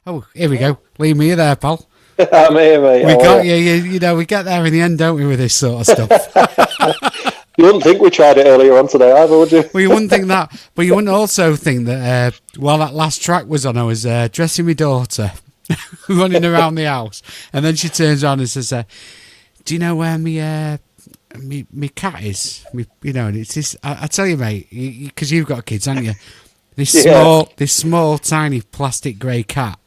Oh, here we go. Liam, are you there, pal? I'm here, mate. We got you. You know, we get there in the end, don't we, with this sort of stuff? You wouldn't think we tried it earlier on today either, would you? Well, you wouldn't think that, but you wouldn't also think that while that last track was on, I was dressing my daughter, running around the house, and then she turns on and says, "Do you know where me cat is? You know?" And it's this. I tell you, mate, because you've got kids, haven't you? This small, tiny plastic grey cat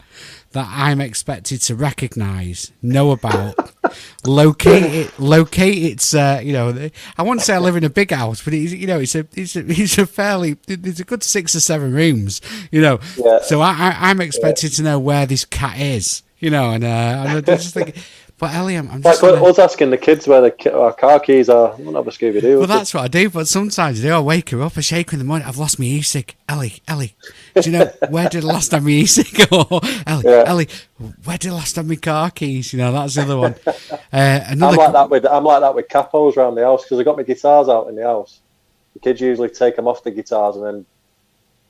that I'm expected to recognise, know about, locate its. You know, I wouldn't say I live in a big house, but it's a fairly. There's a good 6 or 7 rooms. You know, so I'm expected to know where this cat is. You know, and I just think. But Ellie, I'm just like us asking the kids where our car keys are. I'm not a Scooby Doo. Well, that's what I do. But sometimes I wake her up, I shake her in the morning. I've lost my e-cig. Ellie, do you know where did the last time my e-cig? Or Ellie, where did the last time my car keys? You know, that's the other one. I'm like that with capos around the house because I got my guitars out in the house. The kids usually take them off the guitars and then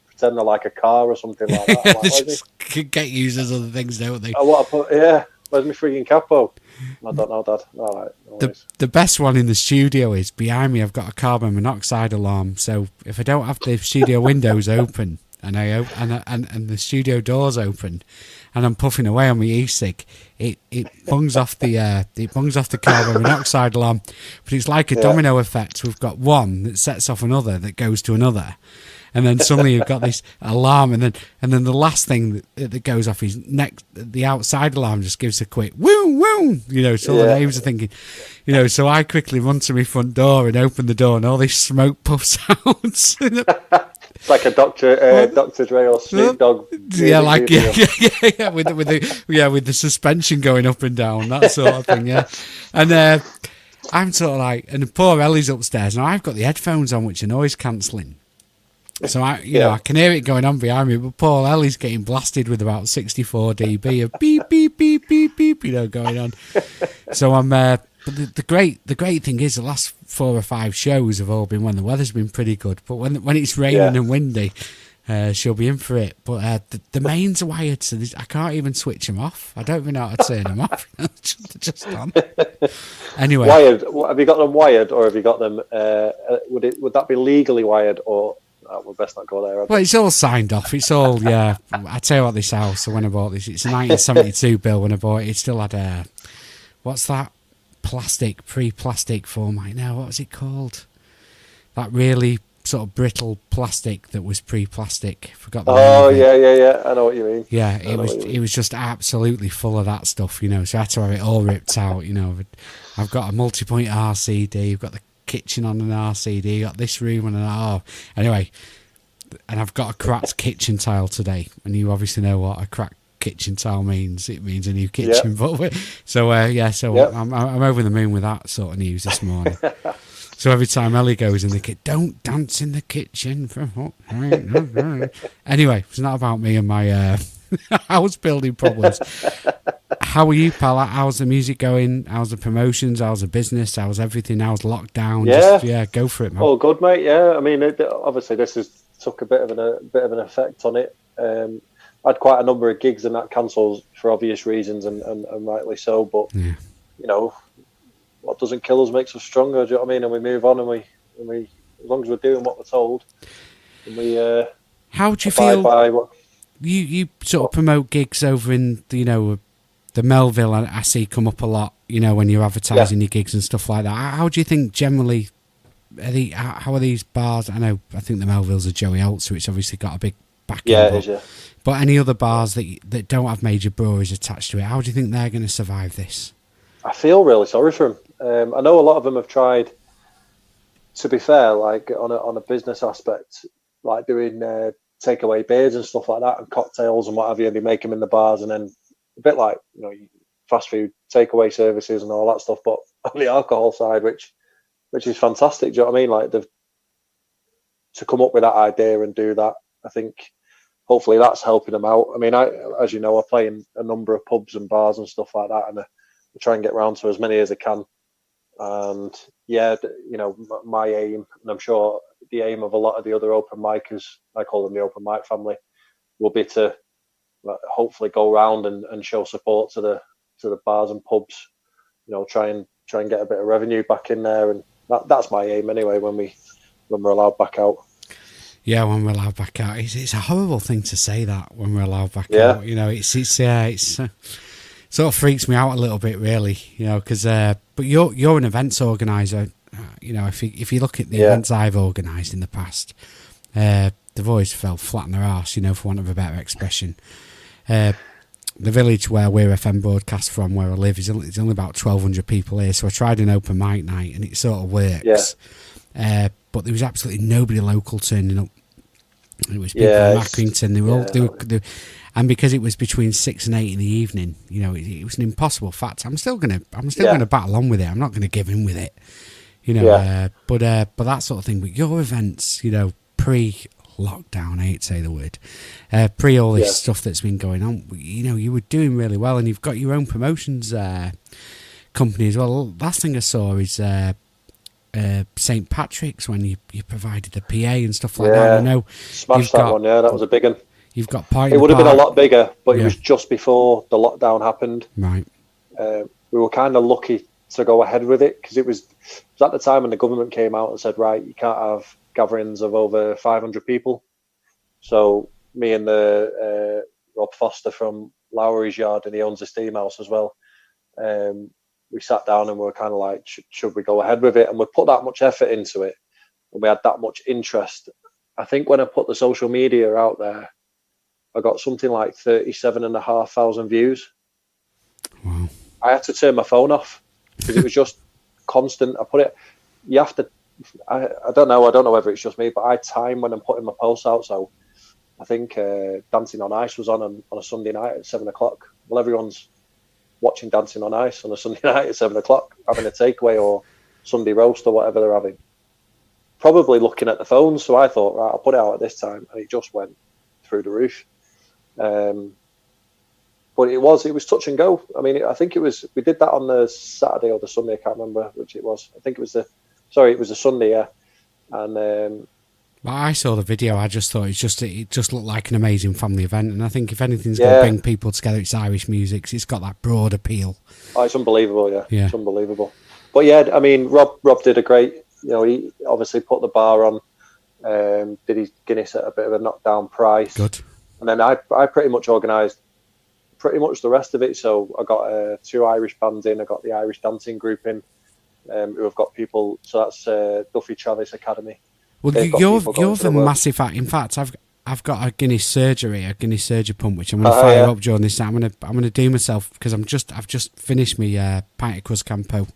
pretend they're like a car or something like that. They just get used as other things, don't they? I want to put Where's my freaking capo? I don't know, Dad. All right. No the best one in the studio is behind me. I've got a carbon monoxide alarm. So if I don't have the studio windows open and the studio doors open, and I'm puffing away on my e-cig, it bungs off the carbon monoxide alarm. But it's like a domino effect. We've got one that sets off another that goes to another. And then suddenly you've got this alarm, and then the last thing that goes off is the outside alarm just gives a quick woo woo, you know. So the neighbours are thinking, you know. So I quickly run to my front door and open the door, and all this smoke puffs out. It's like a Dr. Dre or Snoop Dogg. With the suspension going up and down, that sort of thing. Yeah, and I'm sort of like, and poor Ellie's upstairs now. I've got the headphones on, which are noise cancelling. So I can hear it going on behind me, but poor Ellie's getting blasted with about 64 dB of beep beep beep beep beep, you know, going on. So I'm. But the great thing is the last 4 or 5 shows have all been when the weather's been pretty good. But when it's raining and windy, she'll be in for it. But the mains are wired, so I can't even switch them off. I don't even know how to turn them off. They're just on. Anyway, wired. Have you got them wired, or have you got them? Would that be legally wired, or? We'll best not go there. Well, it's all signed off. It's all, I tell you what, this house, so when I bought this, it's a 1972 bill when I bought it. It still had what's that pre-plastic format now? What was it called? That really sort of brittle plastic that was pre-plastic. Forgot the name. Yeah. I know what you mean. Yeah, it was just absolutely full of that stuff, you know. So I had to have it all ripped out, you know. I've got a multi-point RCD. I've got the kitchen on an RCD, got this room on anyway, and I've got a cracked kitchen tile today, and you obviously know what a cracked kitchen tile means. It means a new kitchen. But I'm over the moon with that sort of news this morning. So every time Ellie goes in the kitchen, don't dance in the kitchen. Anyway, it's not about me and my house building problems. How are you, pal? How's the music going? How's the promotions? How's the business? How's everything? How's lockdown? Go for it, man. Oh, good, mate. Yeah, I mean, obviously this has took a bit of an effect on it. I had quite a number of gigs and that cancelled for obvious reasons, and rightly so. But you know, what doesn't kill us makes us stronger. Do you know what I mean? And we move on, and we as long as we're doing what we're told, and we. How do you feel? You sort of promote gigs over in the Melville, I see come up a lot, you know, when you're advertising your gigs and stuff like that. How do you think generally, how are these bars? I think the Melville's a Joey Alts, which obviously got a big backing. Yeah, it is, yeah. But any other bars that don't have major breweries attached to it, how do you think they're going to survive this? I feel really sorry for them. I know a lot of them have tried, to be fair, like on a business aspect, like doing takeaway beers and stuff like that and cocktails and what have you, and they make them in the bars, and then a bit like, you know, fast food takeaway services and all that stuff, but on the alcohol side, which is fantastic. Do you know what I mean? Like, to come up with that idea and do that, I think hopefully that's helping them out. I mean, as you know, I play in a number of pubs and bars and stuff like that, and I try and get round to as many as I can. And you know, my aim, and I'm sure the aim of a lot of the other open micers, I call them the open mic family, will be to hopefully go around and show support to the bars and pubs. Try and get a bit of revenue back in there, and that's my aim anyway. When we're allowed back out. Yeah, when we're allowed back out, it's a horrible thing to say that when we're allowed back out. It's sort of freaks me out a little bit, really. Because but you're an events organizer. If you look at the events I've organised in the past, they've always fell flat on their arse, for want of a better expression. The village where Weir FM broadcast from, where I live, it's only about 1,200 people here. So I tried an open mic night, and it sort of works. Yeah. But there was absolutely nobody local turning up. It was people from Accrington. They were and because it was between 6 and 8 in the evening, it was an impossible fact. I'm still gonna battle on with it. I'm not gonna give in with it. But that sort of thing. But your events, pre-lockdown, I hate to say the word, pre all this stuff that's been going on, you were doing really well, and you've got your own promotions company as well. Last thing I saw is St. Patrick's, when you provided the PA and stuff like that. Smashed that one. Yeah, that was a big one. You've got Point. It would have been a lot bigger, but it was just before the lockdown happened. Right. We were kind of lucky to go ahead with it, because it was at the time when the government came out and said, right, you can't have gatherings of over 500 people. So me and the Rob Foster from Lowry's Yard, and he owns the Steam House as well, we sat down and we were kind of like, should we go ahead with it? And we put that much effort into it, and we had that much interest. I think when I put the social media out there, I got something like 37,500 views. Wow. I had to turn my phone off because it was just constant. You have to, I don't know whether it's just me, but I time when I'm putting my posts out. So I think Dancing on Ice was on a Sunday night at 7:00. Well, everyone's watching Dancing on Ice on a Sunday night at 7:00, having a takeaway or Sunday roast or whatever they're having. Probably looking at the phones. So I thought, right, I'll put it out at this time, and it just went through the roof. But it was touch and go. I mean, I think we did that on the Saturday or the Sunday. I can't remember which it was. I think it was the Sunday, yeah. And well, I saw the video. I just thought it just looked like an amazing family event. And I think if anything's going to bring people together, it's Irish music. It's got that broad appeal. Oh, it's unbelievable, yeah. It's unbelievable. But yeah, I mean, Rob did a great. He obviously put the bar on. Did his Guinness at a bit of a knockdown price. Good. And then I pretty much organised pretty much the rest of it. So I got 2 Irish bands in. I got the Irish dancing group in, who have got people. So that's Duffy Travis Academy. Well, you're the massive. In fact, I've got a Guinness Surger pump, which I'm going to fire up during this time. I'm going to do myself, because I've just finished my pint of Cruzcampo,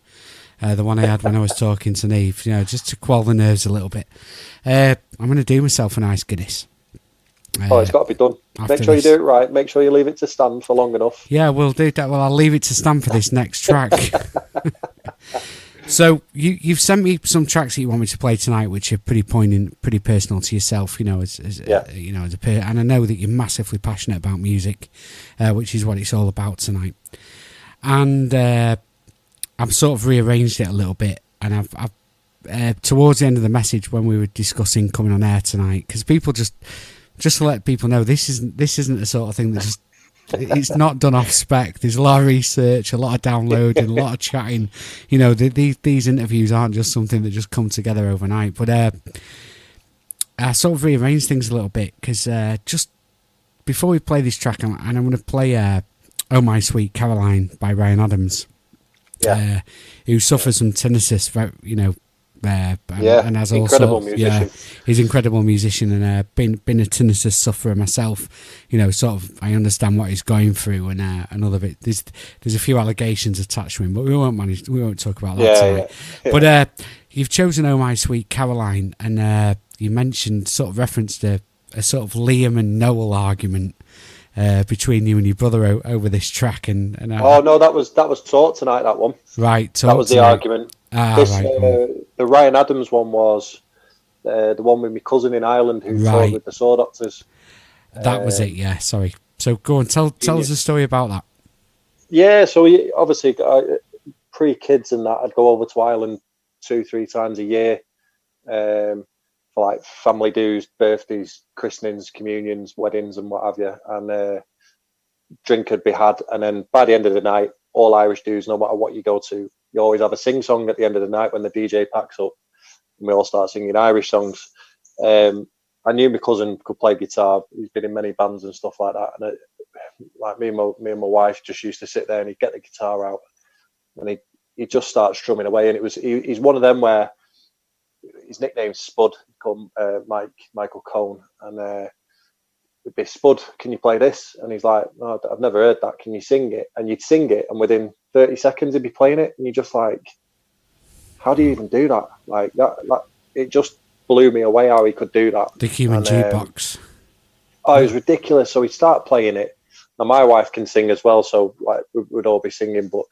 the one I had when I was talking to Neve. Just to quell the nerves a little bit. I'm going to do myself a nice Guinness. It's got to be done. Make sure you do it right. Make sure you leave it to stand for long enough. Yeah, we'll do that. Well, I'll leave it to stand for this next track. So you've sent me some tracks that you want me to play tonight, which are pretty poignant, pretty personal to yourself. As and I know that you're massively passionate about music, which is what it's all about tonight. And I've sort of rearranged it a little bit, and I've towards the end of the message when we were discussing coming on air tonight, because people just to let people know, this isn't the sort of thing that just it's not done off spec. There's a lot of research, a lot of downloading, a lot of chatting. These interviews aren't just something that just come together overnight. But I sort of rearranged things a little bit, because just before we play this track, and I'm going to play "Oh My Sweet Caroline" by Ryan Adams, who suffers from tinnitus. And has incredible also, musician. He's an incredible musician, and been a tinnitus sufferer myself. Sort of, I understand what he's going through, and other bit. There's a few allegations attached to him, but we won't talk about that tonight. Yeah. But you've chosen "Oh My Sweet Caroline," and you mentioned sort of referenced a sort of Liam and Noel argument between you and your brother over this track, and no, that was taught tonight. That one, right? That was the argument. The Ryan Adams one was the one with my cousin in Ireland who fought with the Saw Doctors. That was it. Yeah, sorry. So go on, tell us a story about that. Yeah, so obviously pre-kids and that, I'd go over to Ireland 2-3 times a year for like family dues, birthdays, christenings, communions, weddings, and what have you. And drink had be had, and then by the end of the night, all Irish dudes, no matter what you go to, you always have a sing song at the end of the night when the DJ packs up, and we all start singing Irish songs. I knew my cousin could play guitar. He's been in many bands and stuff like that. And like me and my wife just used to sit there, and he'd get the guitar out, and he'd just start strumming away. And he's one of them where his nickname's Spud, called Michael Cohn, and it'd be, Spud, can you play this? And he's like, no, I've never heard that. Can you sing it? And you'd sing it, and within 30 seconds he'd be playing it, and you're just like, how do you even do that? Like that it just blew me away how he could do that. The human jukebox. Oh, it was ridiculous. So he'd start playing it. Now my wife can sing as well, so like we'd all be singing, but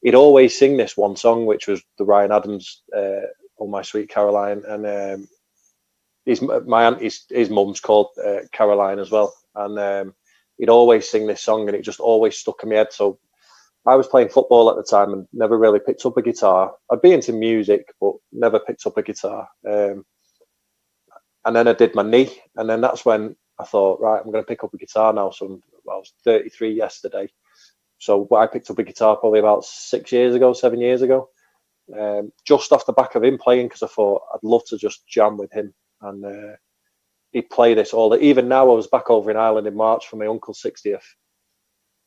he'd always sing this one song, which was the Ryan Adams, "Oh My Sweet Caroline," and my auntie's his mum's called Caroline as well, and he'd always sing this song, and it just always stuck in my head. So I was playing football at the time and never really picked up a guitar. I'd be into music, but never picked up a guitar. And then I did my knee, and then that's when I thought, right, I'm going to pick up a guitar now. So I was 33 yesterday. So I picked up a guitar probably about 7 years ago, just off the back of him playing, because I thought I'd love to just jam with him. And he'd play this even now. I was back over in Ireland in March for my uncle's 60th.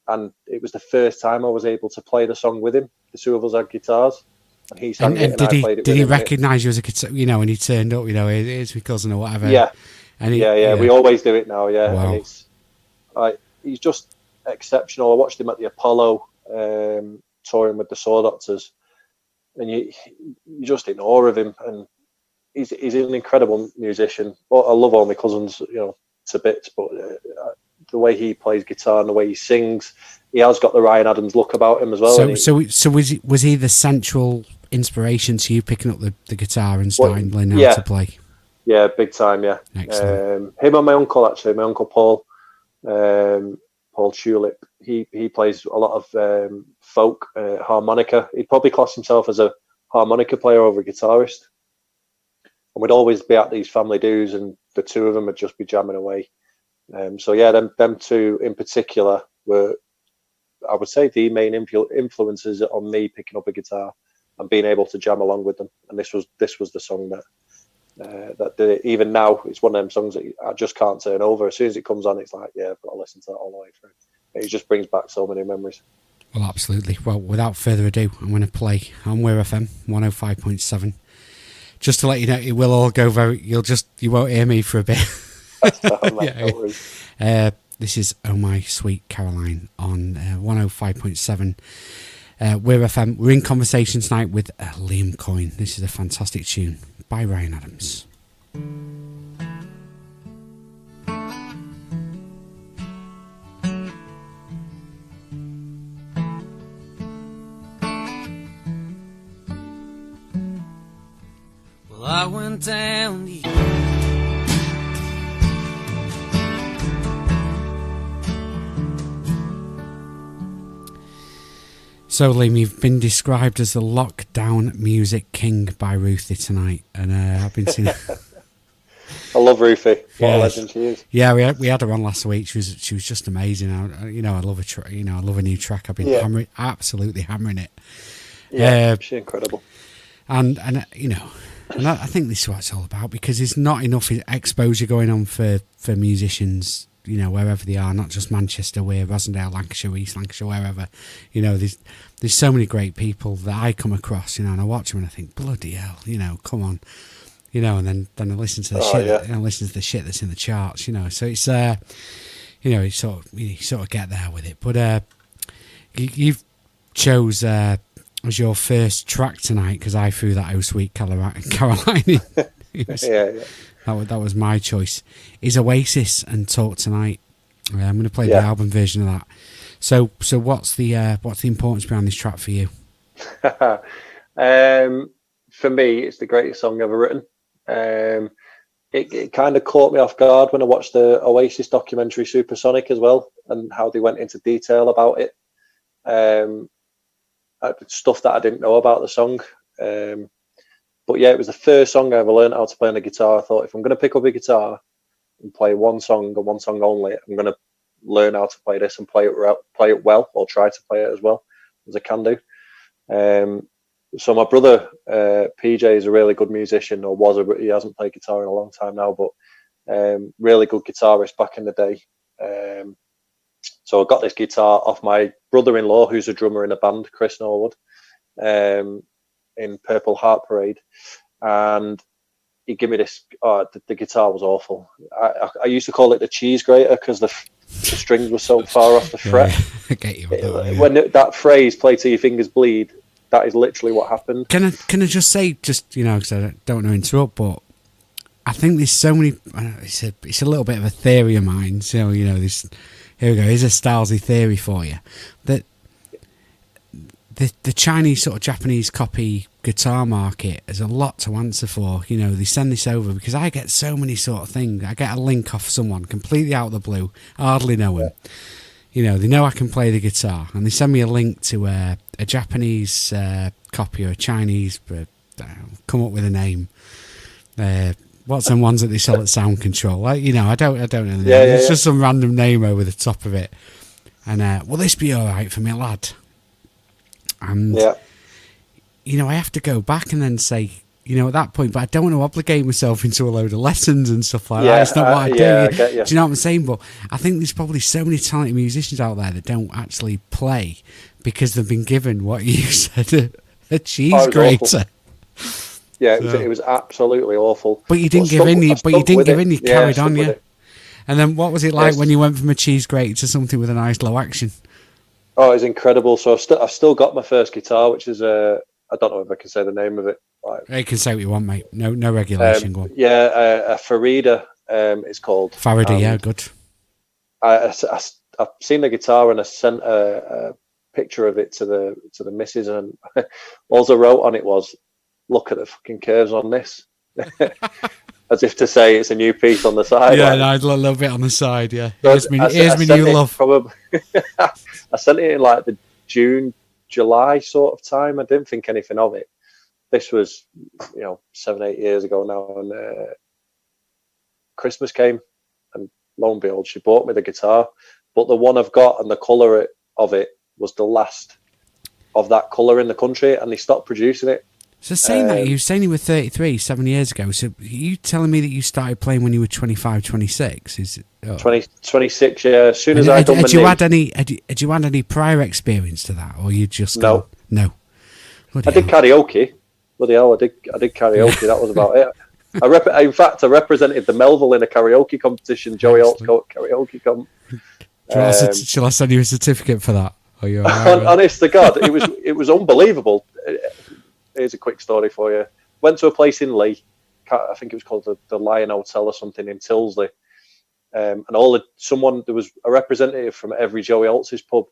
And it was the first time I was able to play the song with him. The two of us had guitars. And he sang it, and I played it with him. Did he recognise you as a guitar, when he turned up, it's my cousin or whatever? Yeah. And we always do it now, yeah. Wow. And it's he's just exceptional. I watched him at the Apollo, touring with the Saw Doctors, and you're just in awe of him. And he's an incredible musician. Well, I love all my cousins, to bits, but the way he plays guitar and the way he sings, he has got the Ryan Adams look about him as well. So was he the central inspiration to you picking up the guitar and starting learning how to play? Yeah, big time. Yeah, excellent. Him and my uncle, actually, my uncle Paul, Paul Tulip. He plays a lot of folk harmonica. He'd probably class himself as a harmonica player over a guitarist. And we'd always be at these family dues, and the two of them would just be jamming away. So yeah, them two in particular were, I would say, the main influences on me picking up a guitar and being able to jam along with them. And this was the song that did it. Even now, it's one of them songs that I just can't turn over. As soon as it comes on, it's like, yeah, I've got to listen to that all the way through. It just brings back so many memories. Well, absolutely. Well, without further ado, I'm going to play on Weir FM 105.7. Just to let you know, it will all go you won't hear me for a bit. This is Oh My Sweet Caroline on 105.7 Weir FM. We're in conversation tonight with Liam Coyne. This is a fantastic tune by Ryan Adams. Well, I went down the So, Liam, you've been described as the lockdown music king by Ruthie tonight, and I've been seeing. I love Ruthie. What a legend she is. Yeah, we had her on last week. She was just amazing. I love I love a new track. I've been absolutely hammering it. Yeah, she's incredible. And I think this is what it's all about, because there's not enough exposure going on for musicians. Wherever they are, not just Manchester, Weir, Rosendale, Lancashire, East Lancashire, wherever. There's so many great people that I come across, and I watch them and I think, bloody hell, come on, and then I listen to the shit, I listen to the shit that's in the charts, So it's, you sort of get there with it. But you've chose as your first track tonight, because I threw that "Oh Sweet Caroline" in. Yeah. That was my choice. Is Oasis and Talk Tonight. I'm going to play the album version of that. So what's the importance behind this track for you? For me, it's the greatest song ever written. It kind of caught me off guard when I watched the Oasis documentary Supersonic as well, and how they went into detail about it. Stuff that I didn't know about the song. But yeah, it was the first song I ever learned how to play on the guitar. I thought, if I'm going to pick up a guitar and play one song and one song only, I'm going to learn how to play this and play it well, or try to play it as well as I can do. So my brother PJ is a really good musician, he hasn't played guitar in a long time now, but really good guitarist back in the day. So I got this guitar off my brother-in-law, who's a drummer in a band, Chris Norwood, in Purple Heart Parade, and he gave me this. The guitar was awful. I used to call it the cheese grater because the strings were so far off the fret. I get you. When that phrase "play till your fingers bleed," that is literally what happened. Can I just say, because I don't want to interrupt, but I think there's so many. It's a little bit of a theory of mine. So this. Here we go. Here's a Stylesy theory for you. That the Chinese sort of Japanese copy guitar market has a lot to answer for. They send this over because I get so many sort of things. I get a link off someone completely out of the blue, hardly know him. They know I can play the guitar, and they send me a link to a Japanese copy or a Chinese, come up with a name. What's them ones that they sell at Sound Control? I don't know the name. It's just some random name over the top of it. And will this be all right for me, lad? And I have to go back and then say, at that point, but I don't want to obligate myself into a load of lessons and stuff like that. It's not what I do. I get you. Do you know what I'm saying? But I think there's probably so many talented musicians out there that don't actually play because they've been given what you said, a cheese grater. Yeah, it was absolutely awful. But you didn't give in. You carried on, yeah. And then what was it like when you went from a cheese grater to something with a nice low action? Oh, it's incredible. So I've still got my first guitar, which is I don't know if I can say the name of it. You can say what you want, mate. No regulation. Go on. A Farida. It's called Farida. Yeah, good. I've seen the guitar and I sent a picture of it to the missus, and all I wrote on it was, "Look at the fucking curves on this," as if to say it's a new piece on the side. Yeah, a little bit on the side. Yeah, here's me new love. Probably, I sent it in like the June, July sort of time. I didn't think anything of it. This was, 7-8 years ago now, and Christmas came, and lo and behold, she bought me the guitar. But the one I've got and the colour of it was the last of that colour in the country, and they stopped producing it. So saying that, you were saying you were 33 7 years ago, so are you telling me that you started playing when you were 25, 26? Is it, 26, yeah. As soon as I done had you had any prior experience to that, or you just no? Bloody I did karaoke. Bloody hell, I did karaoke. That was about it. In fact, I represented the Melville in a karaoke competition, Joey Alt's karaoke comp. Shall I send you a certificate for that? Honest to God, it was unbelievable. Here's a quick story for you. Went to a place in Leigh. I think it was called the Lion Hotel or something in Tilsley. And there was a representative from every Joey Alt's pub.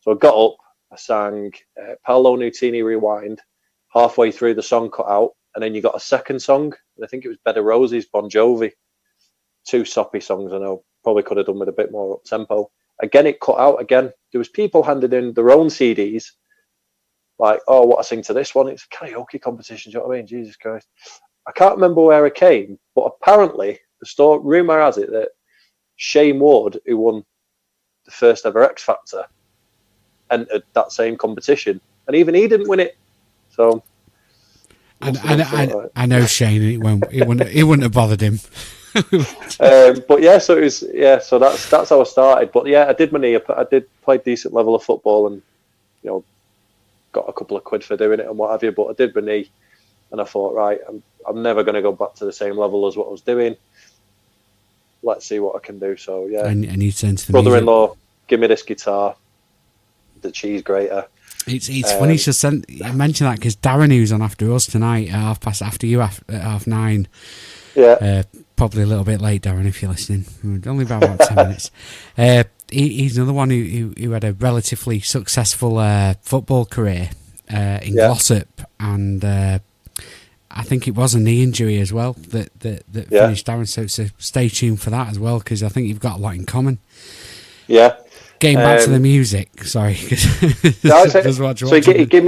So I got up, I sang Paolo Nutini Rewind. Halfway through, the song cut out, and then you got a second song. And I think it was Bed of Roses, Bon Jovi. 2 soppy songs, I know. Probably could have done with a bit more up tempo. Again, it cut out again. There was people handing in their own CDs. Like, oh, what I sing to this one? It's a karaoke competition. Do you know what I mean? Jesus Christ. I can't remember where it came, but apparently, rumour has it that Shane Ward, who won the first ever X Factor, entered that same competition. And even he didn't win it. So, I know Shane. It wouldn't have bothered him. But yeah, so it was So that's how I started. But yeah, I did my knee. I did play decent level of football, and got a couple of quid for doing it and what have you. But I did my knee, and I thought, right, I'm never going to go back to the same level as what I was doing. Let's see what I can do. So yeah, and you turned to the brother-in-law, give me this guitar, the cheese grater. It's funny you mention that because Darren, who's on after us tonight, after you at 9:30. Yeah. Probably a little bit late, Darren, if you're listening. Only about 10 minutes. He's another one who had a relatively successful football career in Glossop, and I think it was a knee injury as well that finished Darren. So stay tuned for that as well, because I think you've got a lot in common. Yeah. Getting back to the music, sorry. So he gave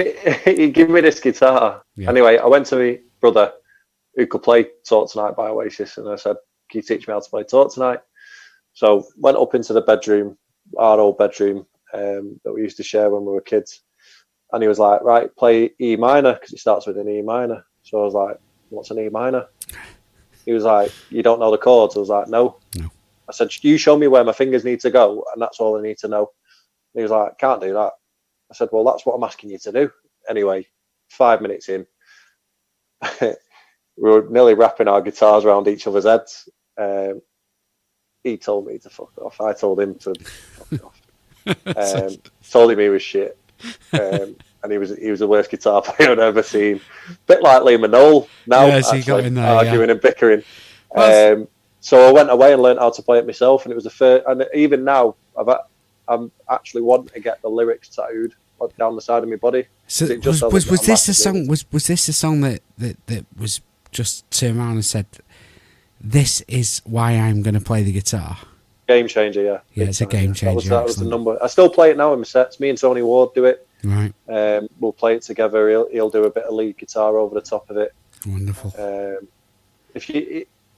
me this guitar. Yeah. Anyway, I went to my brother who could play Talk Tonight by Oasis, and I said, can you teach me how to play Talk Tonight? So went up into the bedroom, our old bedroom that we used to share when we were kids. And he was like, right, play E minor, because it starts with an E minor. So I was like, what's an E minor? He was like, you don't know the chords? I was like, no. I said, you show me where my fingers need to go, and that's all I need to know. And he was like, can't do that. I said, well, that's what I'm asking you to do. Anyway, 5 minutes in, we were nearly wrapping our guitars around each other's heads. He told me to fuck off. I told him to fuck off. Told him he was shit. And he was the worst guitar player I'd ever seen. Bit like Liam and Noel now, actually, arguing and bickering. So I went away and learned how to play it myself, and it was the first. And even now, I'm actually wanting to get the lyrics tattooed down the side of my body. So was this the song? Was this the song that was just turned around and said, "This is why I'm going to play the guitar"? Game changer, yeah. Yeah, it's a game changer. That was the number. I still play it now in my sets. Me and Tony Ward do it. Right. We'll play it together. He'll do a bit of lead guitar over the top of it. Wonderful.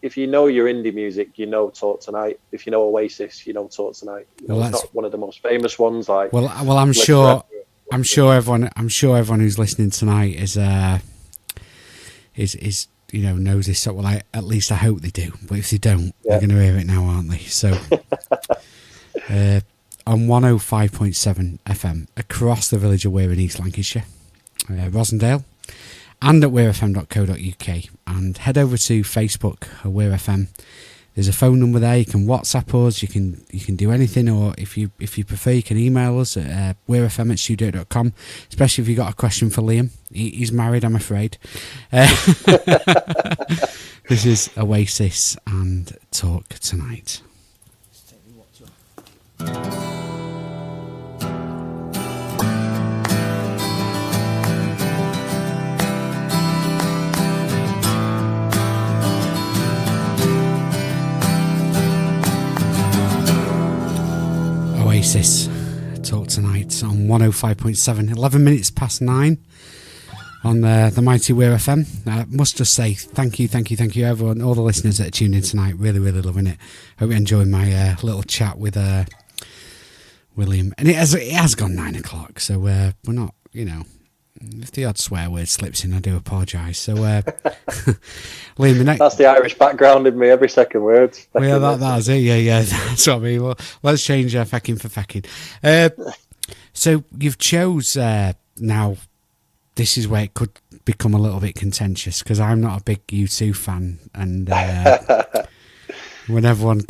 If you know your indie music, you know Talk Tonight. If you know Oasis, you know Talk Tonight. You know, it's not one of the most famous ones. Like, well, I'm sure everyone who's listening tonight is knows this song. Well, at least I hope they do. But if they don't, they're going to hear it now, aren't they? So, on 105.7 FM across the village of Weir in East Lancashire, Rosendale, and at weirfm.co.uk, and head over to Facebook or Weir FM. There's a phone number there. You can WhatsApp us. You can do anything, or if you prefer, you can email us at weirfm@studio.com. Especially if you got a question for Liam. He's married, I'm afraid. This is Oasis and Talk Tonight. Oasis, Talk Tonight on 105.7, 11 minutes past 9 on the mighty Weir FM. I must just say thank you everyone, all the listeners that are tuned in tonight. Really loving it. Hope you enjoyed my little chat with William. And it has gone 9 o'clock, so we're not, if the odd swear word slips in, I do apologise. So, Liam, that's the Irish background in me. Every second word. Well, that's it. Yeah. That's what I mean. Well, let's change fecking for fecking. So you've chose now. This is where it could become a little bit contentious because I'm not a big U2 fan, and when everyone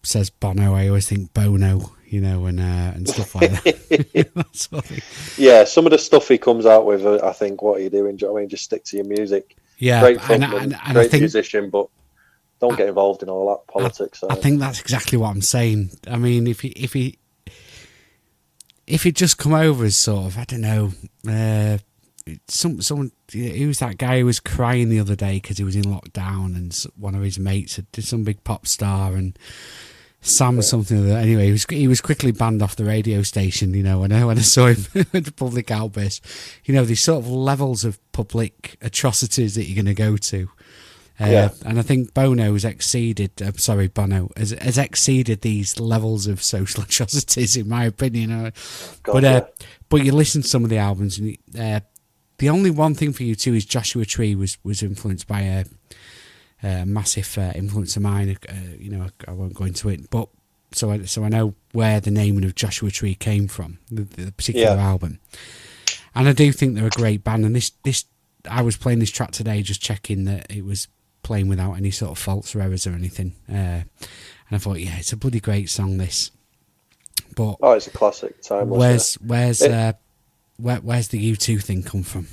says Bono, I always think Bono. And stuff like that. That sort of thing. Yeah, some of the stuff he comes out with, I think, what are you doing? Do you know what I mean? Just stick to your music. Yeah, great frontman, and great musician, but don't get involved in all that politics. I think that's exactly what I'm saying. I mean, if he just come over as sort of, I don't know, someone who's that guy who was crying the other day because he was in lockdown, and one of his mates did some big pop star and. Sam something like that. Anyway, he was quickly banned off the radio station, when I saw him at the public outburst. These sort of levels of public atrocities that you're going to go to. And I think Bono has exceeded these levels of social atrocities, in my opinion. But you listen to some of the albums, and the only one thing for you too is Joshua Tree was influenced by a massive influence of mine. I won't go into it, but so I know where the naming of Joshua Tree came from, the particular album. And I do think they're a great band. And this I was playing this track today, just checking that it was playing without any sort of faults or errors or anything. And I thought, it's a bloody great song. This, but it's a classic. Timeless. Where's the U2 thing come from?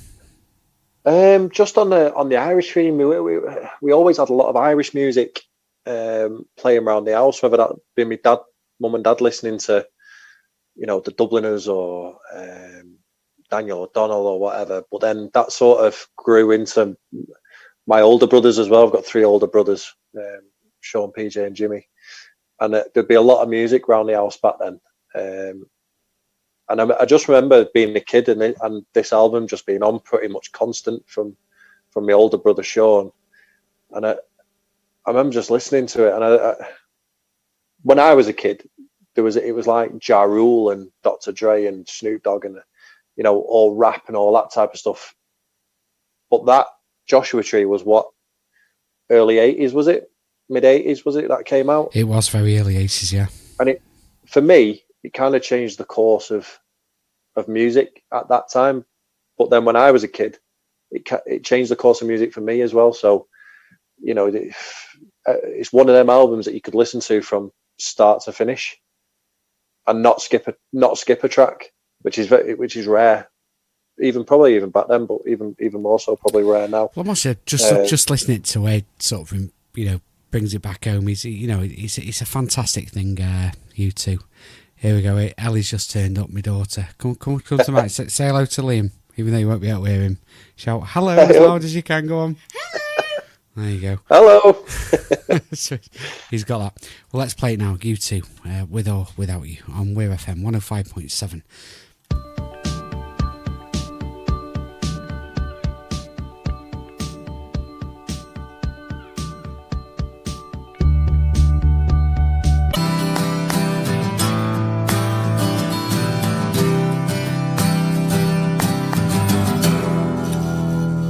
Just on the Irish theme, we always had a lot of Irish music playing around the house, whether that be my mum and dad listening to, the Dubliners or Daniel O'Donnell or whatever. But then that sort of grew into my older brothers as well. I've got 3 older brothers, Sean, PJ and Jimmy. And there'd be a lot of music around the house back then. And I just remember being a kid and this album just being on pretty much constant from my older brother Sean, and I remember just listening to it. And when I was a kid, it was like Ja Rule and Dr. Dre and Snoop Dogg and all rap and all that type of stuff. But that Joshua Tree was what, early 80s, was it? Mid 80s, was it, that came out? It was very early 80s, yeah. And for me, it kind of changed the course of music at that time. But then when I was a kid, it changed the course of music for me as well. So, it's one of them albums that you could listen to from start to finish and not skip a track, which is rare. Probably even back then, but even more so probably rare now. Well, I must say, just listening to it sort of, brings it back home. It's a fantastic thing, U2. Here we go. Ellie's just turned up, my daughter. Come to Mike. Say hello to Liam, even though you won't be able to hear him. Shout hello as loud as you can. Go on. Hello. There you go. Hello. So he's got that. Well, let's play it now. U2, With or Without You, on Weir FM 105.7.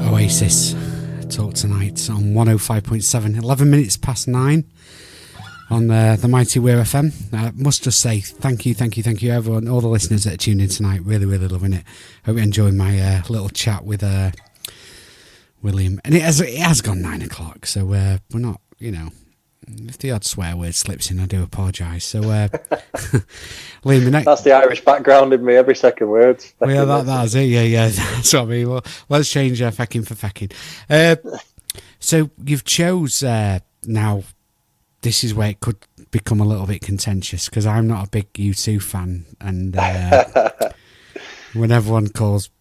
Oasis talk tonight on 105.7, 11 minutes past 9 on the mighty Weir FM. I must just say thank you everyone, all the listeners that are tuned in tonight. Really loving it. Hope you enjoyed my little chat with William. And it has gone 9 o'clock, so we're not, if the odd swear word slips in, I do apologise. So, Liam, that's the Irish background in me. Every second word. Well, yeah, that's it. Yeah, that's what I mean. Well, let's change fecking for fecking. So you've chose now. This is where it could become a little bit contentious because I'm not a big U2 fan, and when everyone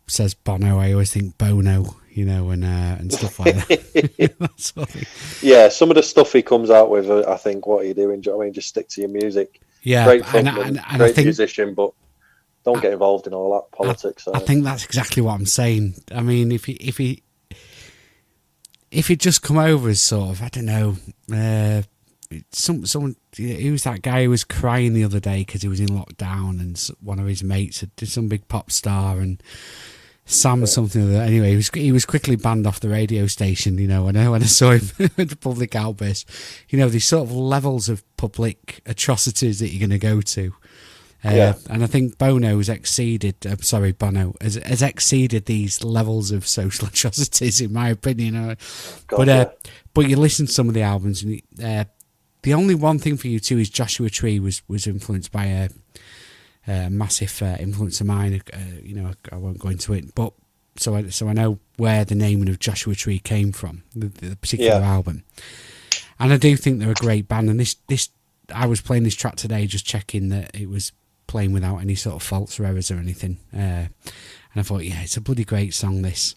says Bono, I always think Bono. And stuff like that. That sort of thing. Yeah, some of the stuff he comes out with, I think, what are you doing? Do you know what I mean? Just stick to your music. Yeah, great fun, and great musician, but don't get involved in all that politics. I think that's exactly what I'm saying. I mean, if he'd just come over as sort of, I don't know, someone, who was that guy who was crying the other day because he was in lockdown, and one of his mates did some big pop star and. Sam something. Anyway, he was quickly banned off the radio station. When I saw him at the public outburst, these sort of levels of public atrocities that you're going to go to. And I think Bono has exceeded. Bono has exceeded these levels of social atrocities, in my opinion. But you listen to some of the albums, and the only one thing for U2 is Joshua Tree was influenced by a massive influence of mine. I won't go into it, but so I know where the naming of Joshua Tree came from, the particular album. And I do think they're a great band. And this I was playing this track today, just checking that it was playing without any sort of faults or errors or anything. And I thought, it's a bloody great song, this.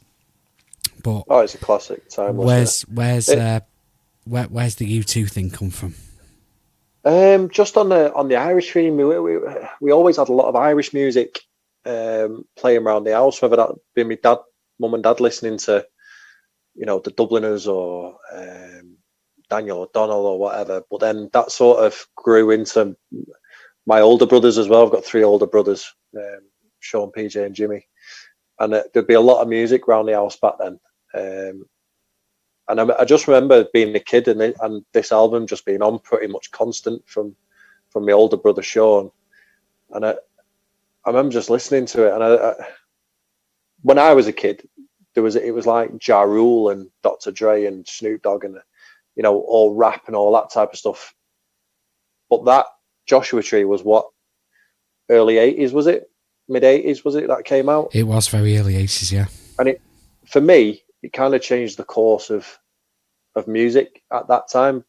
But it's a classic. Timeless. Where's the U2 thing come from? Just on the Irish theme, we always had a lot of Irish music playing around the house, whether that be my mum and dad listening to, the Dubliners or Daniel O'Donnell or whatever. But then that sort of grew into my older brothers as well. I've got 3 older brothers, Sean, PJ and Jimmy. And there'd be a lot of music around the house back then. And I just remember being a kid and this album just being on pretty much constant from my older brother Sean, and I remember just listening to it. And when I was a kid, it was like Ja Rule and Dr. Dre and Snoop Dogg and all rap and all that type of stuff. But that Joshua Tree was what, early 80s, was it? Mid 80s, was it, that came out? It was very early 80s, yeah. And for me, it kind of changed the course of music at that time.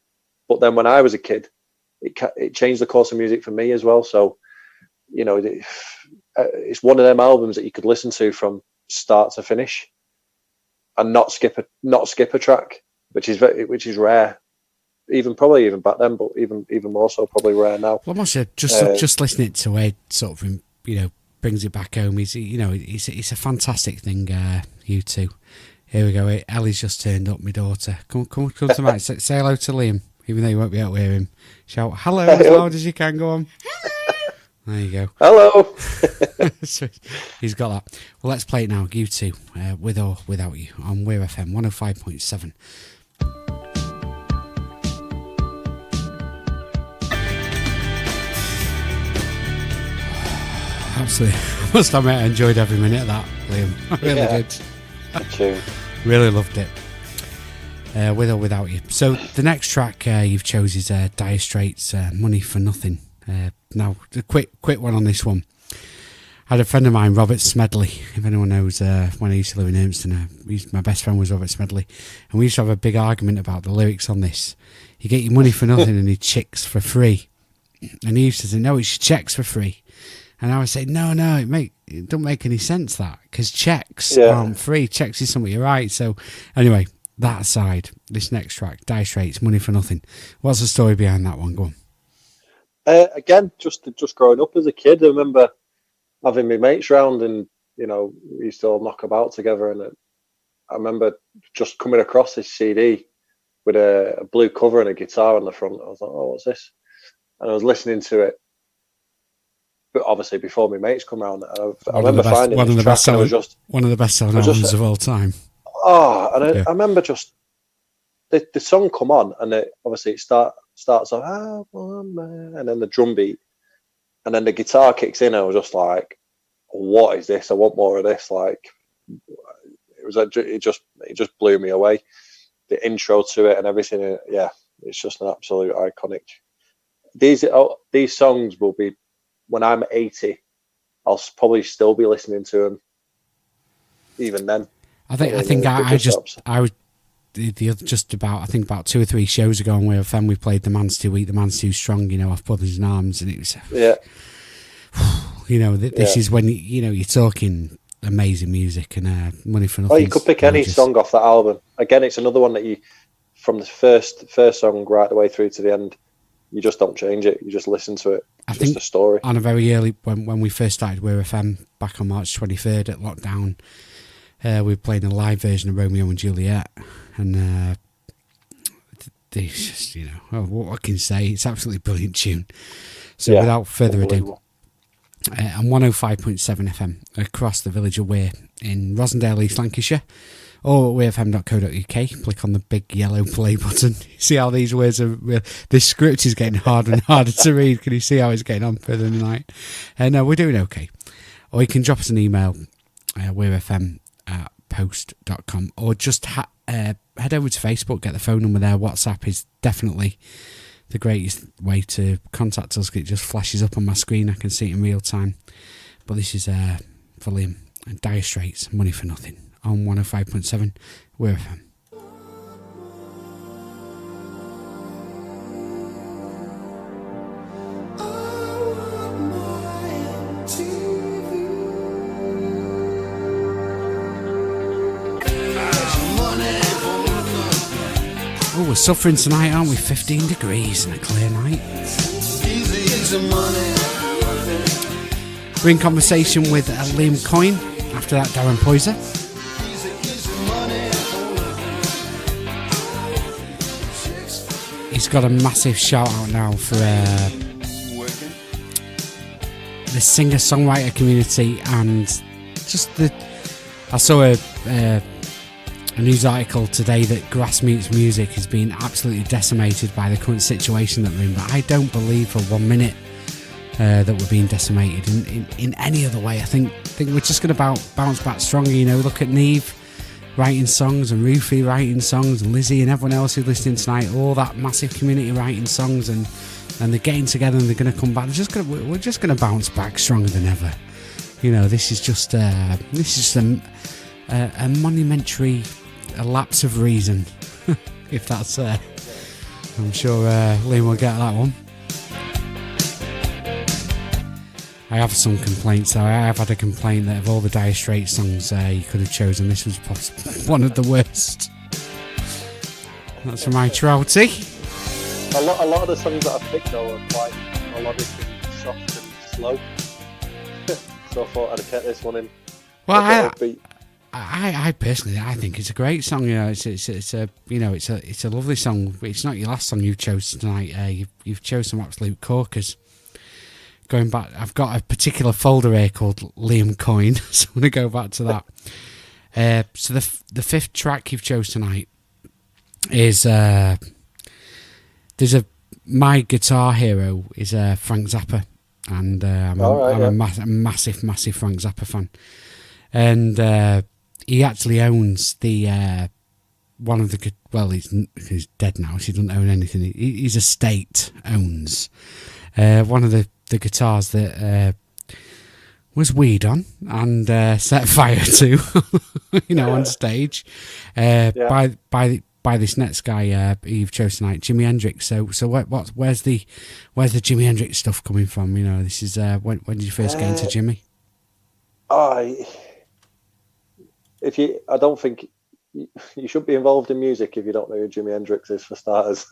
But then when I was a kid, it changed the course of music for me as well. So, it's one of them albums that you could listen to from start to finish and not skip a track, which is rare. Probably even back then, but even more so probably rare now. Well, I must say, just listening to it sort of, brings it back home. It's a fantastic thing, U2. Here we go. Ellie's just turned up, my daughter. Come to Mike. Say hello to Liam, even though you won't be able to hear him. Shout hello as loud as you can. Go on. Hello. There you go. Hello. So he's got that. Well, let's play it now. You two, with or without you, on Weir FM 105.7. Absolutely. I must admit, I enjoyed every minute of that, Liam. I really did. Good tune. Really loved it. With or without you. So the next track you've chose is Dire Straits' Money for Nothing. Now, a quick one on this one. I had a friend of mine, Robert Smedley, if anyone knows, when I used to live in Urmston, my best friend was Robert Smedley, and we used to have a big argument about the lyrics on this. You get your money for nothing and your chicks for free. And he used to say, no, it's your checks for free. And I would say, no, it don't make any sense, that, because checks aren't free. Checks is something you write. So anyway, that aside, this next track, Dire Straits, Money for Nothing. What's the story behind that one? Go on. Again, just growing up as a kid, I remember having my mates round, and we used to all knock about together. And I remember just coming across this CD with a blue cover and a guitar on the front. I was like, "Oh, what's this?" And I was listening to it, but obviously before my mates come round. I remember finding one of the best selling albums of all time. Oh, and I remember just the song come on, and it starts off, and then the drum beat, and then the guitar kicks in. And I was just like, "What is this? I want more of this!" Like, it just blew me away. The intro to it and everything, it's just an absolute iconic. These songs will be, when I'm 80, I'll probably still be listening to them. Even then, I think about 2 or 3 shows ago on Weir FM, we played The Man's Too Weak, The Man's Too Strong, off Brothers in Arms, and it was this is when you're talking amazing music and Money for Nothing. Oh, you could pick any song off that album. Again, it's another one that you, from the first song right the way through to the end, you just don't change it. You just listen to it. It's just a story. On a very early, when we first started Weir FM back on March 23rd at lockdown, we were playing a live version of Romeo and Juliet, and it's just, what can I say? It's absolutely brilliant tune. So without further ado, on 105.7 FM across the village of Weir in Rosendale, East Lancashire, or weirfm.co.uk. Click on the big yellow play button. See how these words are real. This script is getting harder and harder to read. Can you see how it's getting on further in the night? No, we're doing okay. Or you can drop us an email, weirfm@post.com, or just head over to Facebook, get the phone number there. WhatsApp is definitely the greatest way to contact us. It just flashes up on my screen. I can see it in real time. But this is for Liam and Dire Straits, Money for Nothing, on 105.7 Weir FM. Oh, we're suffering tonight, aren't we? 15 degrees and a clear night. We're in conversation with Liam Coyne. After that, Darren Poyser. He's got a massive shout out now for the singer-songwriter community, and just I saw a news article today that grassroots music has been absolutely decimated by the current situation that we're in, but I don't believe for 1 minute that we're being decimated in any other way. I think we're just going to bounce back stronger. Look at Neve writing songs, and Rufy writing songs, and Lizzie and everyone else who's listening tonight, all that massive community writing songs, and they're getting together and they're going to come back. We're just going to bounce back stronger than ever. This is just a monumentary lapse of reason. If that's I'm sure Liam will get that one. I have some complaints. I have had a complaint that of all the Dire Straits songs you could have chosen, this was possibly one of the worst. That's from my Trouty. A lot of the songs that I picked though are quite melodic and soft and slow. So I thought I'd get this one in. Well, I personally, I think it's a great song. It's a lovely song. It's not your last song you've chosen tonight. You've chosen some absolute corkers. going back, I've got a particular folder here called Liam Coyne, so I'm going to go back to that. So the fifth track you've chose tonight is my guitar hero is Frank Zappa, and I'm a massive Frank Zappa fan, and he actually owns the one of the he's dead now, so he doesn't own anything. His estate owns one of the guitars that was weed on and set fire to, on stage by this next guy you've chosen tonight, Jimi Hendrix. So where's the Jimi Hendrix stuff coming from? This is when did you first get into Jimmy? I don't think you should be involved in music if you don't know who Jimi Hendrix is, for starters.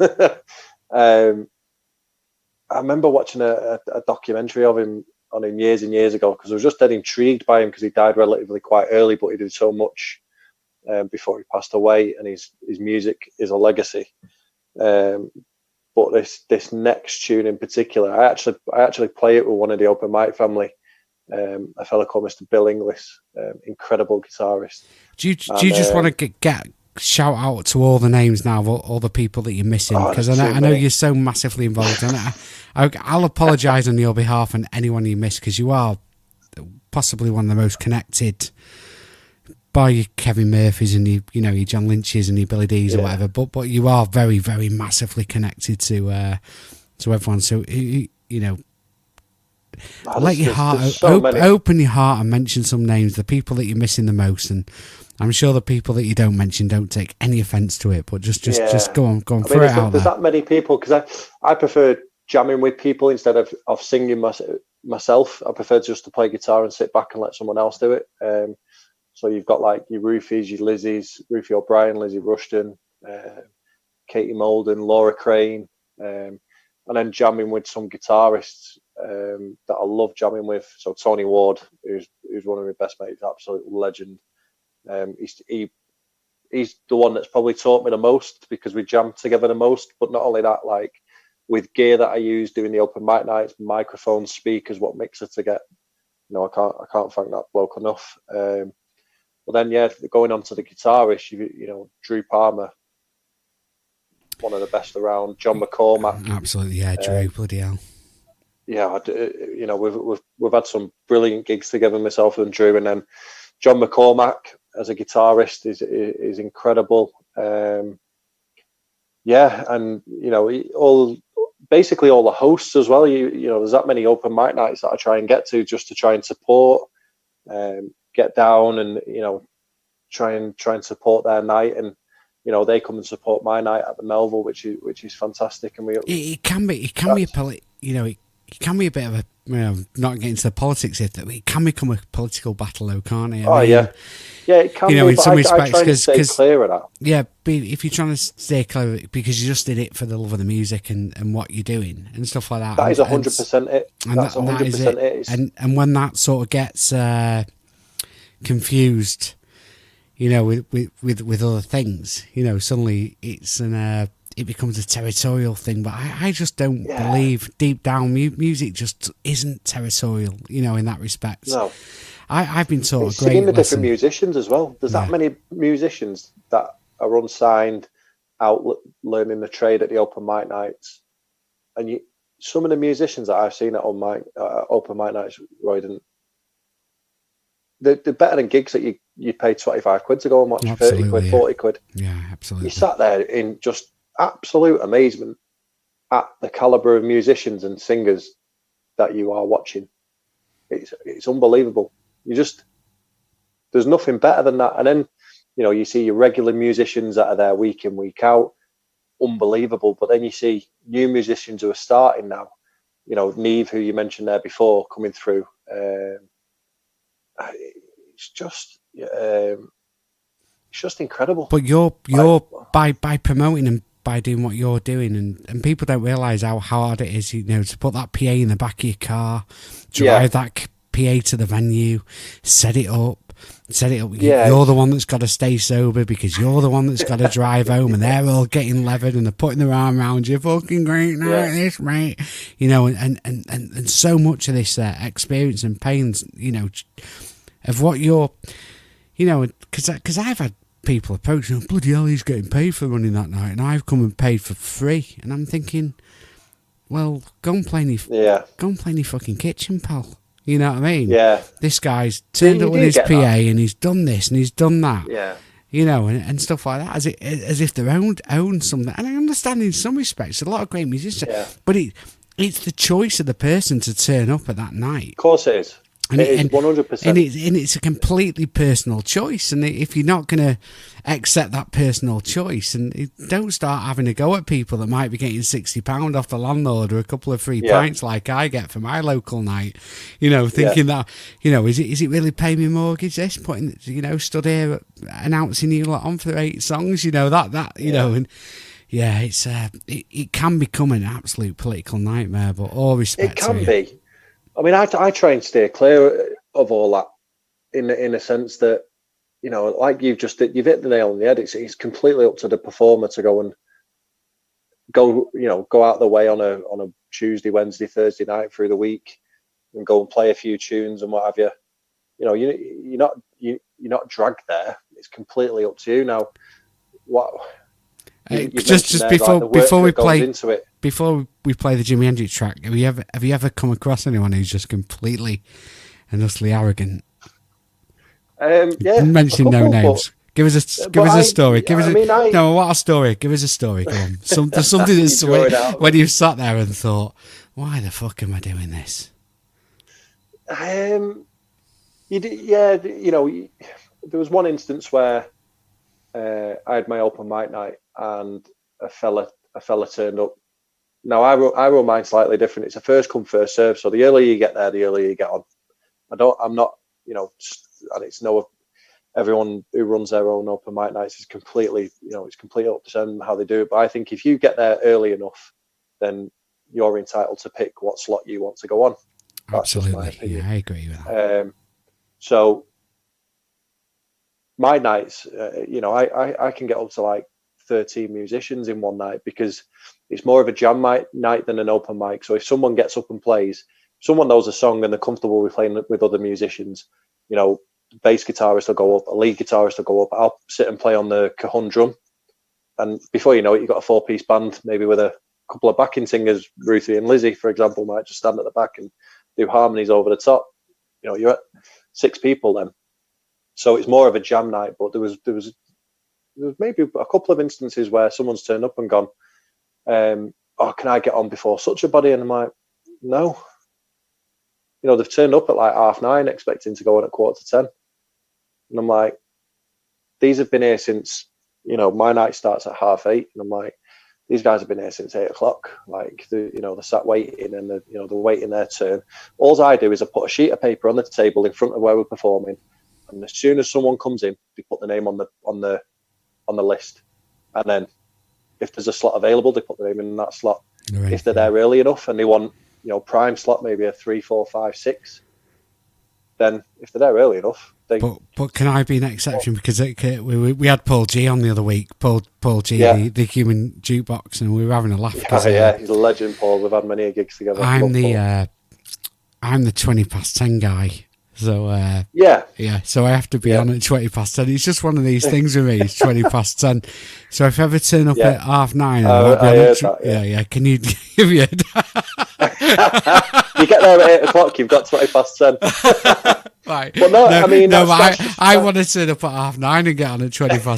I remember watching a documentary of him on him years and years ago, because I was just dead intrigued by him, because he died relatively quite early, but he did so much before he passed away, and his music is a legacy. But this next tune in particular, I actually play it with one of the open mic family, a fella called Mr. Bill Inglis, incredible guitarist. Do you just want to get shout out to all the names now of all the people that you're missing, because I know you're so massively involved, and I'll apologise on your behalf and anyone you miss, because you are possibly one of the most connected, by your Kevin Murphys and your John Lynch's and your Billy D's or whatever, but you are very, very massively connected to everyone. So let your heart open your heart and mention some names, the people that you're missing the most, and I'm sure the people that you don't mention don't take any offence to it, but just go on, throw it out there. There's that many people, because I prefer jamming with people instead of singing myself. I prefer just to play guitar and sit back and let someone else do it. So you've got like your Roofies, your Lizzies, Ruthie O'Brien, Lizzie Rushton, Katie Molden, Laura Crane, and then jamming with some guitarists that I love jamming with. So Tony Ward, who's one of my best mates, absolute legend. He's the one that's probably taught me the most, because we jam together the most. But not only that, like with gear that I use doing the open mic nights, microphones, speakers, what mixer to get. I can't thank that bloke enough. But then going on to the guitarist, Drew Palmer, one of the best around. John McCormack, absolutely, Drew, bloody hell. Yeah, we've had some brilliant gigs together, myself and Drew, and then John McCormack as a guitarist is incredible. And basically all the hosts as well. There's that many open mic nights that I try and get to, just to try and support, get down and try and support their night, and they come and support my night at the Melville, which is fantastic. And it can be a bit of a, not getting into the politics, it can become a political battle, though, can't it? It can be, in some respects, because clear of that. Yeah, if you're trying to stay clear, because you just did it for the love of the music and what you're doing and stuff like that. That is 100% it. That's 100% it. And when that sort of gets confused, with other things, suddenly it becomes a territorial thing. But I just don't believe deep down music just isn't territorial, in that respect. No. I've been taught a great singing the lesson. Different musicians as well. There's that many musicians that are unsigned, out learning the trade at the open mic nights, and some of the musicians that I've seen at open mic nights, Roydan, they're better than gigs that you pay 25 quid to go and watch, absolutely, 30 quid, 40 quid. Yeah, absolutely. You sat there in just absolute amazement at the caliber of musicians and singers that you are watching. It's unbelievable. There's nothing better than that. And then, you see your regular musicians that are there week in, week out, unbelievable. But then you see new musicians who are starting now, Neve, who you mentioned there before, coming through. It's just incredible. But you're by promoting and by doing what you're doing, and people don't realise how hard it is, to put that PA in the back of your car, drive that PA to the venue, set it up, set it up. Yeah. You're the one that's got to stay sober because you're the one that's got to drive home, and they're all getting levered and they're putting their arm around you. Fucking great night, this mate. You know, and so much of this experience and pains, you know, of what you're, you know, because I've had people approach me, bloody hell, he's getting paid for running that night, and I've come and paid for free, and I'm thinking, well, go and play in your fucking kitchen, pal. You know what I mean? Yeah. This guy's turned up with his PA and he's done this and he's done that. Yeah. You know, and stuff like that, as if they're own something. And I understand in some respects, a lot of great musicians, but it's the choice of the person to turn up at that night. Of course it is. And it is 100%. And it's a completely personal choice. And if you're not going to accept that personal choice, and don't start having a go at people that might be getting £60 off the landlord or a couple of free pints like I get for my local night, you know, thinking that, you know, is it really paying me mortgage? This putting, you know, stood here announcing you lot on for 8 songs, you know, that you know, and it's it can become an absolute political nightmare. But all respect, it can be. I mean, I try and stay clear of all that in a sense that, you know, like you've hit the nail on the head. It's completely up to the performer to go out the way on a Tuesday, Wednesday, Thursday night through the week and go and play a few tunes and what have you. You know, you're not dragged there. It's completely up to you. Now, what? Just before we play the Jimi Hendrix track, have you ever come across anyone who's just completely and utterly arrogant? Mention no names. Give us a story. What a story. Give us a story. Go on. Something that's when you've sat there and thought, why the fuck am I doing this? You know, there was one instance where I had my open mic night and a fella turned up. Now I run mine slightly different. It's a first come first serve. So the earlier you get there, the earlier you get on. I'm not, you know, and it's everyone who runs their own open mic nights is completely, you know, it's completely up to them how they do it. But I think if you get there early enough, then you're entitled to pick what slot you want to go on. That's absolutely, yeah, I agree with that. So my nights, you know, I can get up to like 13 musicians in one night because it's more of a jam night than an open mic. So if someone gets up and plays, someone knows a song and they're comfortable with playing with other musicians, you know, bass guitarist will go up, a lead guitarist will go up. I'll sit and play on the cajon drum, and before you know it, you've got a 4-piece band, maybe with a couple of backing singers. Ruthie and Lizzie, for example, might just stand at the back and do harmonies over the top. You know, you're at 6 people then. So it's more of a jam night. But there was maybe a couple of instances where someone's turned up and gone, oh, can I get on before such a body? And I'm like, no. You know, they've turned up at like 9:30 expecting to go on at 9:45. And I'm like, these have been here since, you know, my night starts at 8:30. And I'm like, these guys have been here since 8 o'clock. Like, they're sat waiting and they're waiting their turn. All I do is I put a sheet of paper on the table in front of where we're performing. And as soon as someone comes in, they put the name on the list. And then if there's a slot available, they put the name in that slot. Right. If they're there early enough and they want, you know, prime slot, maybe a 3, 4, 5, 6, then if they're there early enough, they. But can I be an exception? Because we had Paul G on the other week. Paul G, the human jukebox, and we were having a laugh. He's a legend, Paul. We've had many gigs together. I'm the 10 guy. So so I have to be on at 10. It's just one of these things with me. It's 10. So if I ever turn up at 9:30, can you give me a? You get there at 8 o'clock, you've got 10. Right. Well, no, I mean, but I want to turn up at 9:30 and get on at 10. You know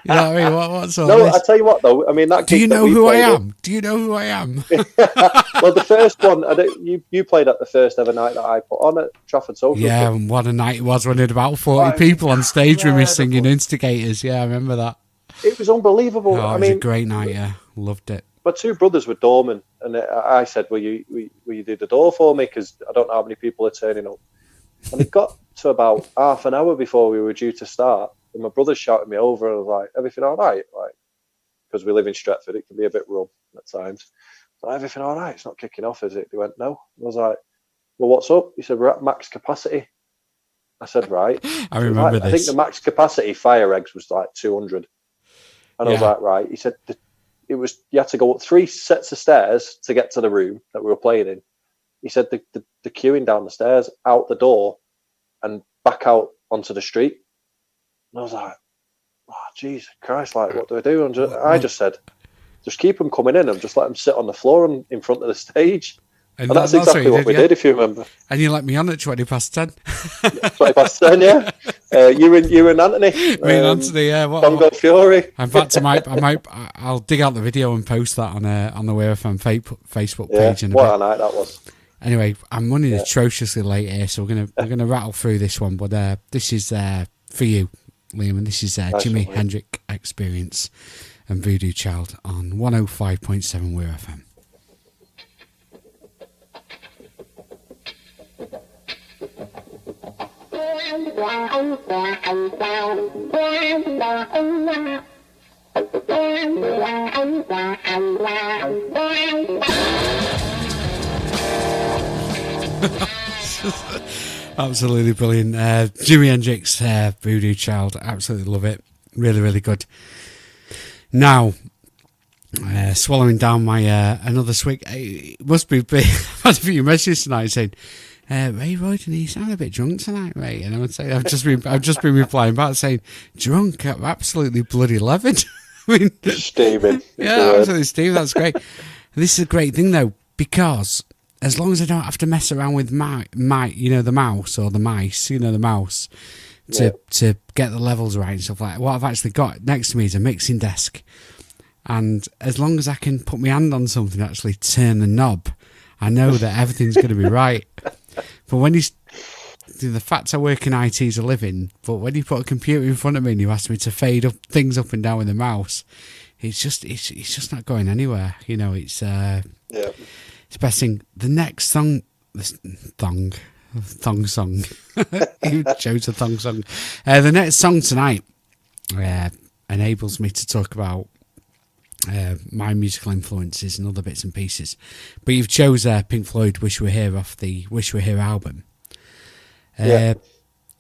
what I mean? What's all no, this? I tell you what, though. I mean, that. Do you know who I am? Do you know who I am? Well, the first one, you played at the first ever night that I put on at Trafford Social. Yeah, and what a night it was when there had about 40 people on stage with me singing Instigators. Yeah, I remember that. It was unbelievable. Oh, it was a great night. Yeah, loved it. My 2 brothers were doormen, and I said, will you do the door for me? Because I don't know how many people are turning up. And it got to about half an hour before we were due to start, and my brother shouted me over, and I was like, everything all right? Like, because we live in Stretford, it can be a bit rough at times. Like, everything all right? It's not kicking off, is it? They went, no. I was like, well, what's up? He said, we're at max capacity. I said, right. I remember I think the max capacity fire eggs was like 200. And I was like, right. He said you had to go up 3 sets of stairs to get to the room that we were playing in. He said the queuing down the stairs, out the door, and back out onto the street. And I was like, oh, Jesus Christ, like, what do I do? And I just said, just keep them coming in and just let them sit on the floor and in front of the stage. And that's exactly what we did, if you remember. And you let me on at 20 past 10. 20 past 10, yeah. You and Anthony. Me and Anthony, yeah. Bongo Fury. In fact, I'll dig out the video and post that on the Weir FM Facebook page. What a night that was. Anyway, I'm running atrociously late here, so we're gonna rattle through this one. But this is for you, Liam, and this is Jimi Hendrix Experience and Voodoo Child on 105.7 Weir FM. Absolutely brilliant. Jimi Hendrix, Voodoo Child, absolutely love it. Really, really good. Now, swallowing down my another swig. It must be big. I've had a few messages tonight saying, Ray Roydan, you sound a bit drunk tonight, Ray. And I would say I've just been replying back saying, drunk, I'm absolutely bloody livid. I mean, steaming. Yeah, absolutely steaming. That's great. This is a great thing though, because as long as I don't have to mess around with the mouse or the mice, the mouse, to get the levels right and stuff like that. What I've actually got next to me is a mixing desk. And as long as I can put my hand on something and actually turn the knob, I know that everything's going to be right. But when the fact I work in IT is a living, but when you put a computer in front of me and you ask me to fade up things up and down with the mouse, it's just not going anywhere. It's the best thing. The next song, thong song. You chose a thong song. The next song tonight enables me to talk about my musical influences and other bits and pieces. But you've chose Pink Floyd Wish We Were Here off the Wish We Were Here album. Do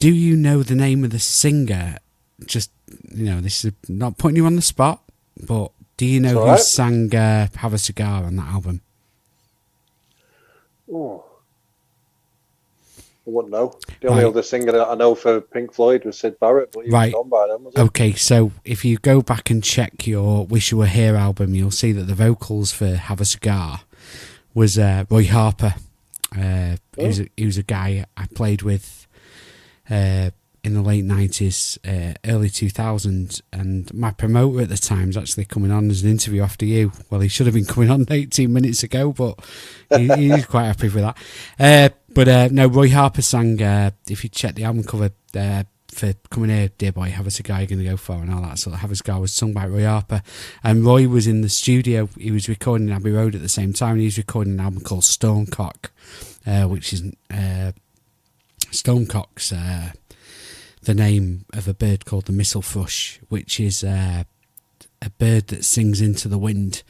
you know the name of the singer? Just, this is not putting you on the spot, but do you know who sang Have a Cigar on that album? Oh, I wouldn't know. The only other singer that I know for Pink Floyd was Syd Barrett, but he was gone by then, was he? Okay, so if you go back and check your Wish You Were Here album, you'll see that the vocals for Have a Cigar was Roy Harper. He was a guy I played with in the late 90s, early 2000s, and my promoter at the time was actually coming on as an interview after you. Well, he should have been coming on 18 minutes ago, but he's quite happy with that. No, Roy Harper sang, if you check the album cover for Coming Here, Dear Boy, Have a Cigar, You're Gonna Go For, and all that sort of Have a Cigar was sung by Roy Harper. And Roy was in the studio, he was recording Abbey Road at the same time, and he was recording an album called Stonecock, which is Stonecock's the name of a bird called the missel thrush, which is a bird that sings into the wind.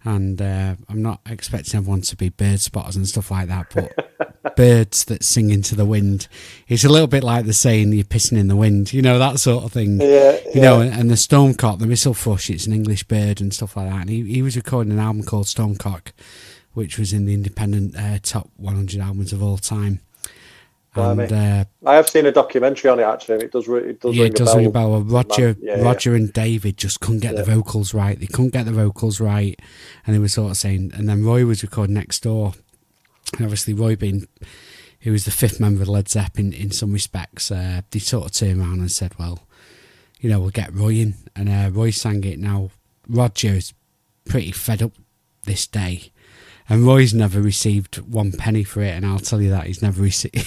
And I'm not expecting everyone to be bird spotters and stuff like that, but birds that sing into the wind, it's a little bit like the saying you're pissing in the wind, that sort of thing. And the stonecock, the missel thrush, it's an English bird and stuff like that. And he was recording an album called Stonecock, which was in the independent top 100 albums of all time. And, I have seen a documentary on it actually, and it does ring a bell. Roger and David just couldn't get the vocals right. They couldn't get the vocals right, and they were sort of saying. And then Roy was recording next door, and obviously Roy he was the fifth member of Led Zeppelin in some respects. They sort of turned around and said, "Well, we'll get Roy in," and Roy sang it. Now Roger is pretty fed up this day. And Roy's never received one penny for it, and I'll tell you that he's never received.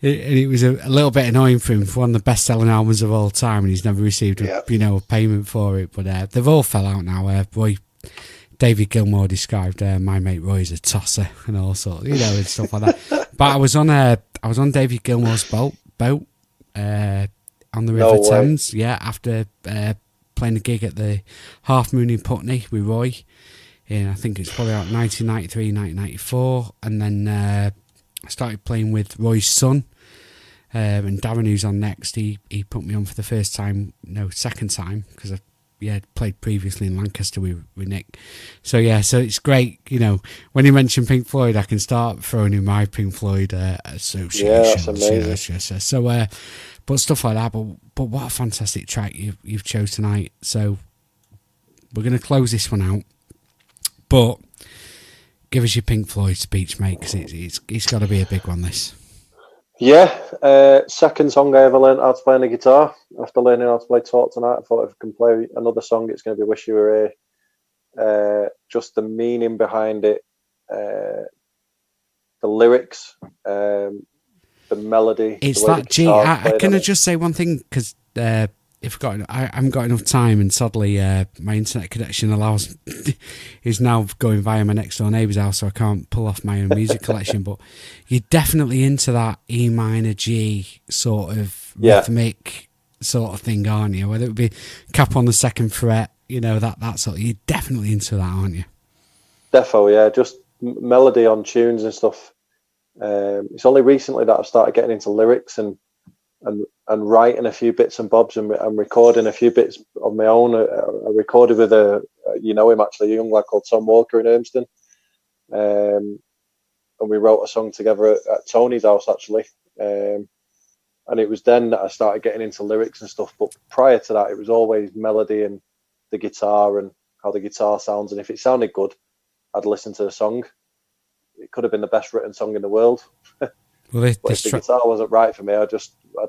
It was a little bit annoying for him for one of the best-selling albums of all time, and he's never received a payment for it. But they've all fell out now. David Gilmour described my mate Roy as a tosser and all sorts, and stuff like that. But I was on David Gilmour's boat on the River Thames, after playing a gig at the Half Moon in Putney with Roy. I think it's probably about 1993, 1994, and then I started playing with Roy's son, And Darren, who's on next, he put me on for the second time, because I played previously in Lancaster with Nick. So it's great, when you mention Pink Floyd, I can start throwing in my Pink Floyd associations. Yeah, that's amazing. So, but stuff like that. But what a fantastic track you've chose tonight. So we're going to close this one out. But give us your Pink Floyd speech, mate, because it's got to be a big one, this. Yeah, second song I ever learned how to play on the guitar. After learning how to play Talk Tonight, I thought if I can play another song, it's going to be Wish You Were Here. Just the meaning behind it, the lyrics, the melody. It's that G. Can I just say one thing? Because I haven't got enough time, and sadly my internet connection is now going via my next door neighbour's house, so I can't pull off my own music collection. But you're definitely into that E minor G sort of rhythmic sort of thing, aren't you? Whether it be cap on the second fret, that sort of, you're definitely into that, aren't you? Defo, yeah, just melody on tunes and stuff. It's only recently that I've started getting into lyrics and writing a few bits and bobs and recording a few bits of my own. I recorded with him actually, a young lad called Tom Walker in Urmston. And we wrote a song together at Tony's house, actually. And it was then that I started getting into lyrics and stuff. But prior to that, it was always melody and the guitar and how the guitar sounds. And if it sounded good, I'd listen to the song. It could have been the best written song in the world. Well, but if the guitar wasn't right for me, I'd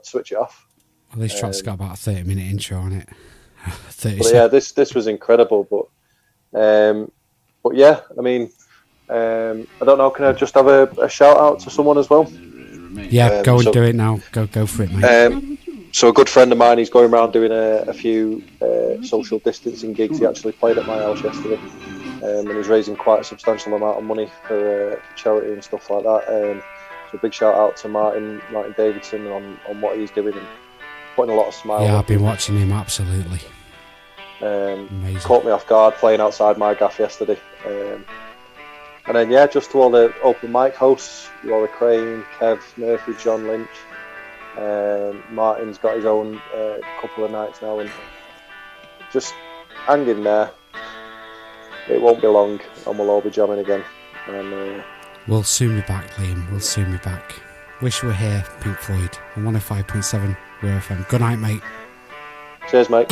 switch it off. Well, this track's got about a 30-minute intro on it. This was incredible. But yeah, I mean, I don't know. Can I just have a shout out to someone as well? Yeah, go and do it now. Go for it, mate. So a good friend of mine, he's going around doing a few social distancing gigs. He actually played at my house yesterday, and he's raising quite a substantial amount of money for charity and stuff like that. So big shout out to Martin Davidson on what he's doing and putting a lot of smile. Yeah, I've been watching him, absolutely. Amazing. Caught me off guard playing outside my gaff yesterday. And then just to all the open mic hosts, Laura Crane, Kev Murphy, John Lynch. Martin's got his own couple of nights now, and just hang in there. It won't be long and we'll all be jamming again. And we'll soon be back, Liam. We'll soon be back. Wish You Were Here, Pink Floyd, on 105.7 Weir FM. Good night, mate. Cheers, mate.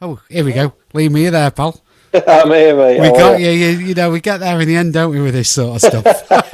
Oh, here we go. Liam, are you there, pal? I'm here, mate. We got you. We get there in the end, don't we, with this sort of stuff?